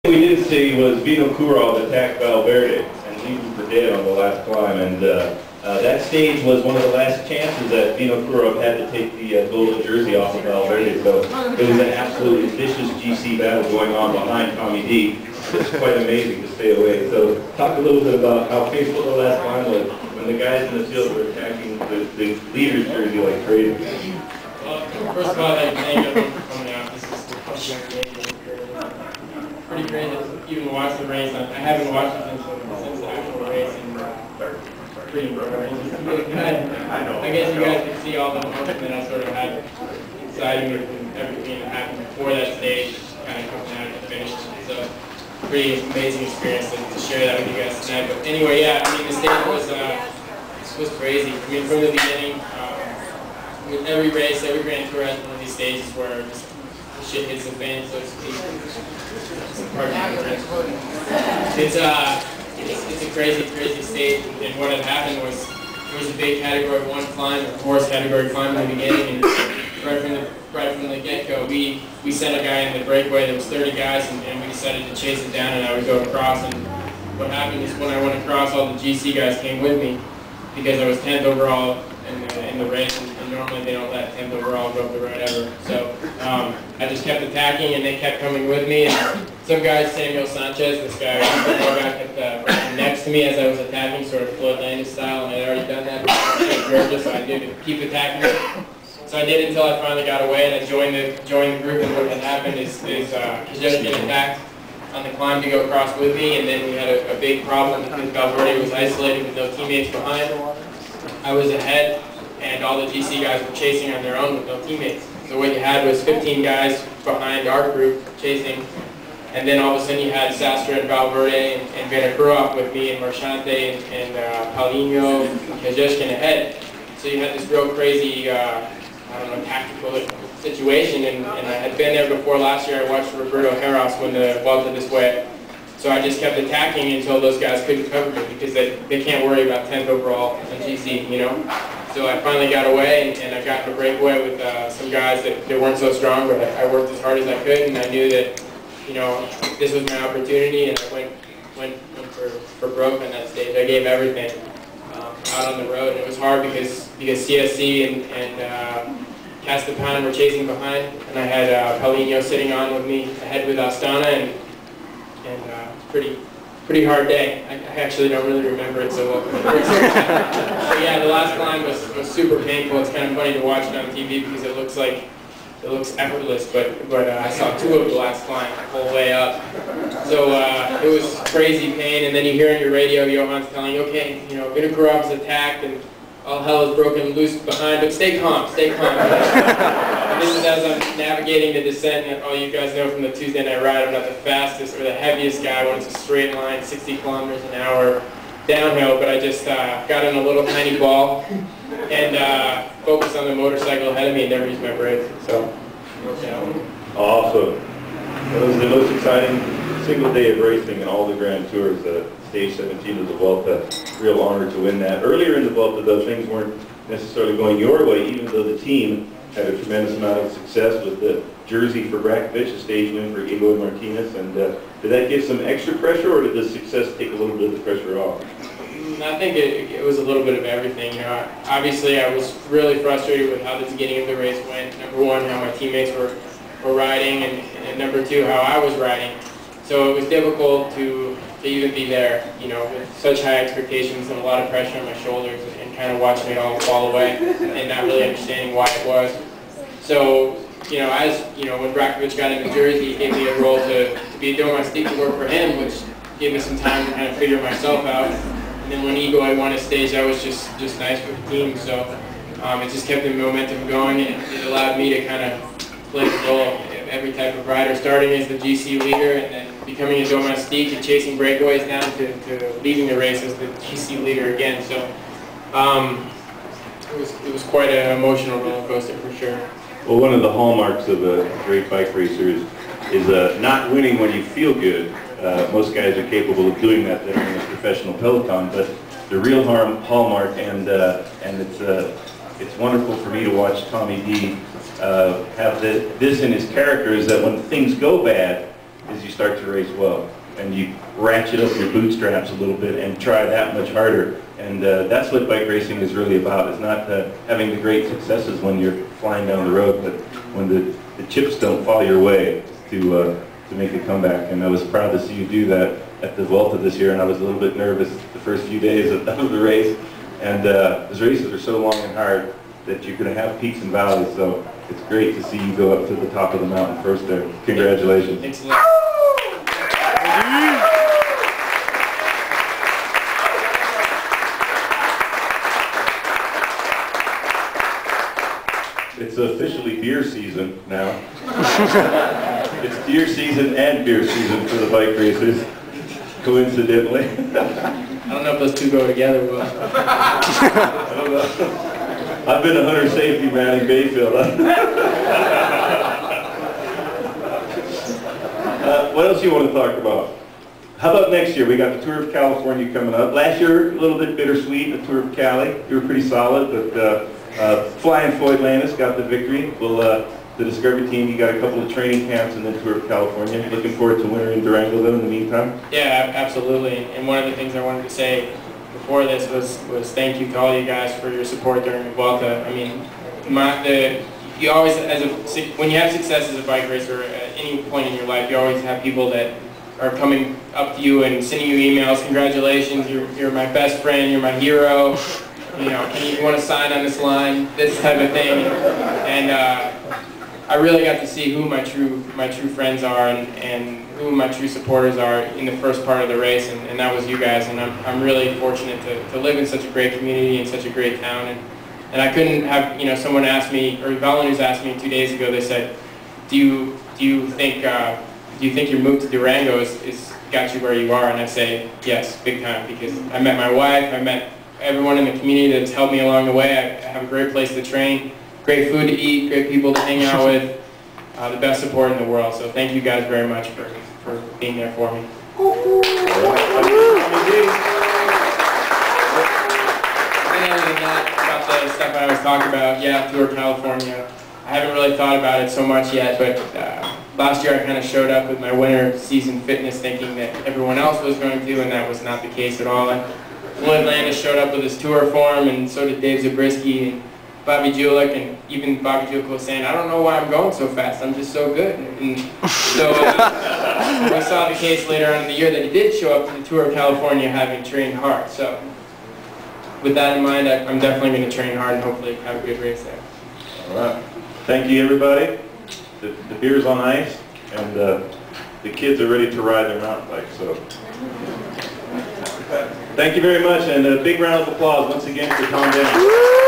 We did see was Vino Kurov attack Valverde and leave him for dead on the last climb, and that stage was one of the last chances that Vino Kurov had to take the golden jersey off of Valverde. So it was an absolutely vicious GC battle going on behind Tommy D. It's quite amazing to stay away. So talk a little bit about how painful the last climb was when the guys in the field were attacking the leader's jersey like crazy. Well, first of all, I'd like to thank everyone for coming out. This is the first game. Pretty great to even watch the race. I haven't watched it since the actual race, and pretty I guess you guys can see all the emotion that I sort of had inside me and everything that happened before that stage, kind of coming out and finished. So, pretty amazing experience to share that with you guys tonight. But anyway, yeah, I mean the stage was crazy. I mean from the beginning, with every race, every Grand Tour has one of these stages where just shit hits the fan, so to speak. It's a crazy stage, and what had happened was there was a big Category 1 climb, a horse Category climb in the beginning, and right from the get-go, we sent a guy in the breakaway. There was 30 guys, and we decided to chase it down, and I would go across. And what happened is when I went across, all the GC guys came with me because I was 10th overall in the race, and normally they don't let 10th overall go up the road ever. So I just kept attacking, and they kept coming with me. And some guy, Samuel Sanchez, this guy, kept right next to me as I was attacking, sort of Floyd Landis style, and I'd already done that in Georgia, so I did keep attacking. So I did until I finally got away, and I joined the group. And what had happened is Kajevsky attacked on the climb to go across with me, and then we had a big problem because Valverde was isolated with no teammates behind. I was ahead, and all the GC guys were chasing on their own with no teammates. So what you had was 15 guys behind our group chasing, and then all of a sudden you had Sastre and Valverde and Vinokurov with me, and Marchante and Paulinho and Kajevsky ahead. So you had this real crazy, tactical situation, and I had been there before last year. I watched Roberto Heras win the Vuelta this way. So I just kept attacking until those guys couldn't cover me because they can't worry about 10th overall in GC, you know. So I finally got away, and I got in a breakaway with some guys that weren't so strong, but I worked as hard as I could, and I knew that, you know, this was my opportunity, and I went for broke on that stage. I gave everything out on the road, and it was hard because CSC and Castapan were chasing behind, and I had Paulinho sitting on with me ahead with Astana, and pretty hard day. I actually don't really remember it so well. But yeah, the last climb was super painful. It's kind of funny to watch it on TV because it looks effortless, but I saw 2 of the last climb the whole way up. So it was crazy pain, and then you hear on your radio Johann's telling you, okay, you know, Vinokurov's attacked and all hell is broken loose behind, but stay calm, stay calm. And this is as I'm navigating the descent, and all you guys know from the Tuesday night ride, I'm not the fastest or the heaviest guy when it's a straight line, 60 kilometers an hour downhill, but I just got in a little tiny ball and focused on the motorcycle ahead of me and never used my brakes. So, yeah. Awesome. That was the most exciting single day of racing in all the Grand Tours. Stage 17 of the Vuelta. Real honor to win that. Earlier in the Vuelta, though, things weren't necessarily going your way, even though the team had a tremendous amount of success with the jersey for Brakovic, a stage win for Eloy Martinez. And did that give some extra pressure, or did the success take a little bit of the pressure off? I think it was a little bit of everything. You know, obviously, I was really frustrated with how the beginning of the race went. Number one, how my teammates were riding, and number two, how I was riding. So it was difficult to even be there, you know, with such high expectations and a lot of pressure on my shoulders, and kind of watching it all fall away and not really understanding why it was. So, you know, when Brakovic got in the jersey, he gave me a role to be a domestique to work for him, which gave me some time to kind of figure myself out. And then when Eloy won his stage, that was just nice for the team. So it just kept the momentum going, and it allowed me to kind of play the role of every type of rider, starting as the GC leader and then becoming a domestique and chasing breakaways down to leading the race as the GC leader again. So it was quite an emotional roller coaster for sure. Well, one of the hallmarks of a great bike racer is not winning when you feel good. Most guys are capable of doing that in a professional peloton, but the real hallmark, and it's wonderful for me to watch Tommy D have this in his character, is that when things go bad, is you start to race well. And you ratchet up your bootstraps a little bit and try that much harder. And that's what bike racing is really about. It's not having the great successes when you're flying down the road, but when the chips don't fall your way to make a comeback. And I was proud to see you do that at the Vuelta this year, and I was a little bit nervous the first few days of the race. And those races are so long and hard that you're going to have peaks and valleys, so it's great to see you go up to the top of the mountain first there. Congratulations. Thanks a lot. It's officially beer season now. It's deer season and beer season for the bike racers, coincidentally. I don't know if those two go together well. I don't know. I've been a hunter safety man in Bayfield. What else you want to talk about? How about next year? We got the Tour of California coming up. Last year, a little bit bittersweet, the Tour of Cali. You were pretty solid, but Flying Floyd Landis got the victory. The Discovery team, you got a couple of training camps and then Tour of California. Looking forward to winter in Durango though in the meantime? Yeah, absolutely. And one of the things I wanted to say before this was thank you to all you guys for your support during the Vuelta. I mean, you always, when you have success as a bike racer at any point in your life, you always have people that are coming up to you and sending you emails, congratulations, you're my best friend, you're my hero, you know, can you want to sign on this line, this type of thing. And I really got to see who my true friends are and who my true supporters are in the first part of the race, and that was you guys. And I'm really fortunate to live in such a great community and such a great town. And I couldn't have, you know, someone asked me, or Valenius asked me 2 days ago, they said, do you think your move to Durango is got you where you are? And I say, yes, big time, because I met my wife, I met everyone in the community that's helped me along the way. I have a great place to train, great food to eat, great people to hang out with, the best support in the world. So thank you guys very much for being there for me. And other than that, about the stuff I was talking about, yeah, Tour of California, I haven't really thought about it so much yet, but last year I kind of showed up with my winter season fitness thinking that everyone else was going to, and that was not the case at all. Floyd Landis showed up with his tour form, and so did Dave Zabriskie and Bobby Julich, and even Bobby Julich was saying, I don't know why I'm going so fast, I'm just so good. And so we saw the case later on in the year that he did show up to the Tour of California having trained hard. So with that in mind, I'm definitely going to train hard and hopefully have a good race there. All right. Thank you, everybody. The beer's on ice, and the kids are ready to ride their mountain bikes. So thank you very much, and a big round of applause once again for Tom Danielson.